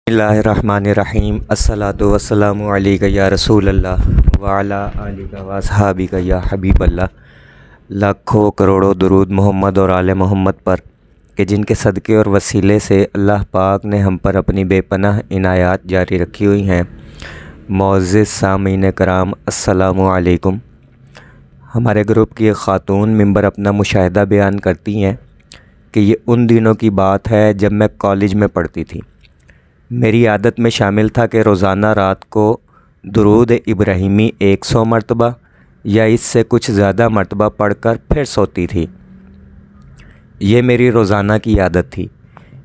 بسم اللہ الرحمن الرحیم الصلاۃ والسلام علیک یا رسول اللہ وعلی آلک و اصحابک یا حبیب اللہ۔ لاکھوں کروڑوں درود محمد اور آل محمد پر کہ جن کے صدقے اور وسیلے سے اللہ پاک نے ہم پر اپنی بے پناہ عنایات جاری رکھی ہوئی ہیں۔ معزز سامعین کرام، السلام علیکم۔ ہمارے گروپ کی ایک خاتون ممبر اپنا مشاہدہ بیان کرتی ہیں کہ یہ ان دنوں کی بات ہے جب میں کالج میں پڑھتی تھی۔ میری عادت میں شامل تھا کہ روزانہ رات کو درود ابراہیمی 100 مرتبہ یا اس سے کچھ زیادہ مرتبہ پڑھ کر پھر سوتی تھی۔ یہ میری روزانہ کی عادت تھی۔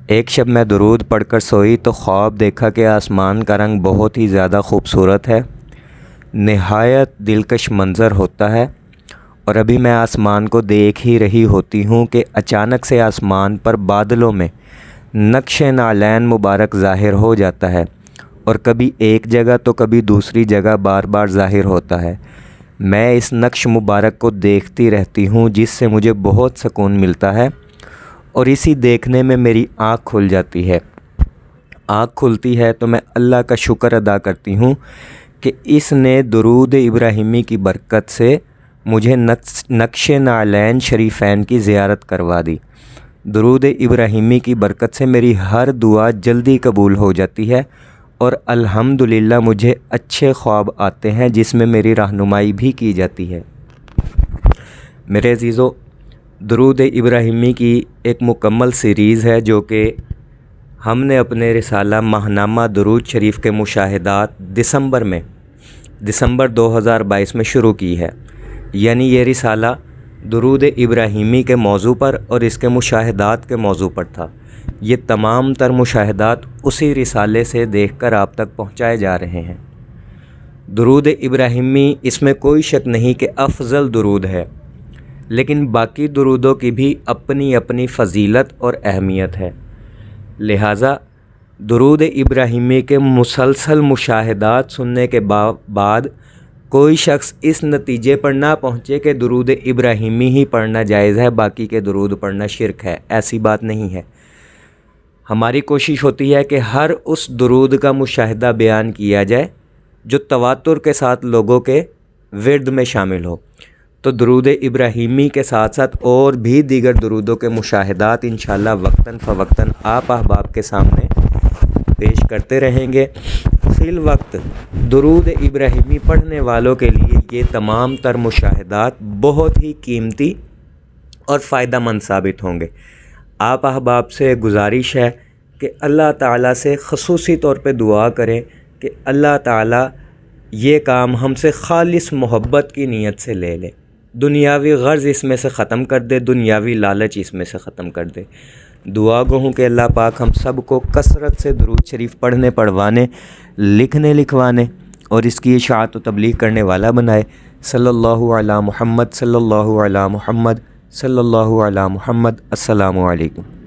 ایک شب میں درود پڑھ کر سوئی تو خواب دیکھا کہ آسمان کا رنگ بہت ہی زیادہ خوبصورت ہے، نہایت دلکش منظر ہوتا ہے، اور ابھی میں آسمان کو دیکھ ہی رہی ہوتی ہوں کہ اچانک سے آسمان پر بادلوں میں نقش نعلین مبارک ظاہر ہو جاتا ہے، اور کبھی ایک جگہ تو کبھی دوسری جگہ بار بار ظاہر ہوتا ہے۔ میں اس نقش مبارک کو دیکھتی رہتی ہوں جس سے مجھے بہت سکون ملتا ہے، اور اسی دیکھنے میں میری آنکھ کھل جاتی ہے۔ آنکھ کھلتی ہے تو میں اللہ کا شکر ادا کرتی ہوں کہ اس نے درود ابراہیمی کی برکت سے مجھے نقش نعلین شریفین کی زیارت کروا دی۔ درود ابراہیمی کی برکت سے میری ہر دعا جلدی قبول ہو جاتی ہے، اور الحمدللہ مجھے اچھے خواب آتے ہیں جس میں میری رہنمائی بھی کی جاتی ہے۔ میرے عزیزو، درود ابراہیمی کی ایک مکمل سیریز ہے جو کہ ہم نے اپنے رسالہ ماہنامہ درود شریف کے مشاہدات دسمبر 2022 میں شروع کی ہے۔ یعنی یہ رسالہ درود ابراہیمی کے موضوع پر اور اس کے مشاہدات کے موضوع پر تھا۔ یہ تمام تر مشاہدات اسی رسالے سے دیکھ کر آپ تک پہنچائے جا رہے ہیں۔ درود ابراہیمی، اس میں کوئی شک نہیں کہ افضل درود ہے، لیکن باقی درودوں کی بھی اپنی اپنی فضیلت اور اہمیت ہے۔ لہٰذا درود ابراہیمی کے مسلسل مشاہدات سننے کے بعد کوئی شخص اس نتیجے پر نہ پہنچے کہ درود ابراہیمی ہی پڑھنا جائز ہے، باقی کے درود پڑھنا شرک ہے۔ ایسی بات نہیں ہے۔ ہماری کوشش ہوتی ہے کہ ہر اس درود کا مشاہدہ بیان کیا جائے جو تواتر کے ساتھ لوگوں کے ورد میں شامل ہو۔ تو درود ابراہیمی کے ساتھ ساتھ اور بھی دیگر درودوں کے مشاہدات انشاءاللہ وقتاً فوقتاً آپ احباب کے سامنے پیش کرتے رہیں گے۔ فی الوقت درود ابراہیمی پڑھنے والوں کے لیے یہ تمام تر مشاہدات بہت ہی قیمتی اور فائدہ مند ثابت ہوں گے۔ آپ احباب سے گزارش ہے کہ اللہ تعالیٰ سے خصوصی طور پہ دعا کریں کہ اللہ تعالیٰ یہ کام ہم سے خالص محبت کی نیت سے لے لے، دنیاوی غرض اس میں سے ختم کر دے، دنیاوی لالچ اس میں سے ختم کر دے۔ دعا گو ہوں کہ اللہ پاک ہم سب کو کثرت سے درود شریف پڑھنے، پڑھوانے، لکھنے، لکھوانے اور اس کی اشاعت و تبلیغ کرنے والا بنائے۔ صلی اللہ علی محمد، صلی اللہ علی محمد، صلی اللہ علی محمد۔ السلام علیکم۔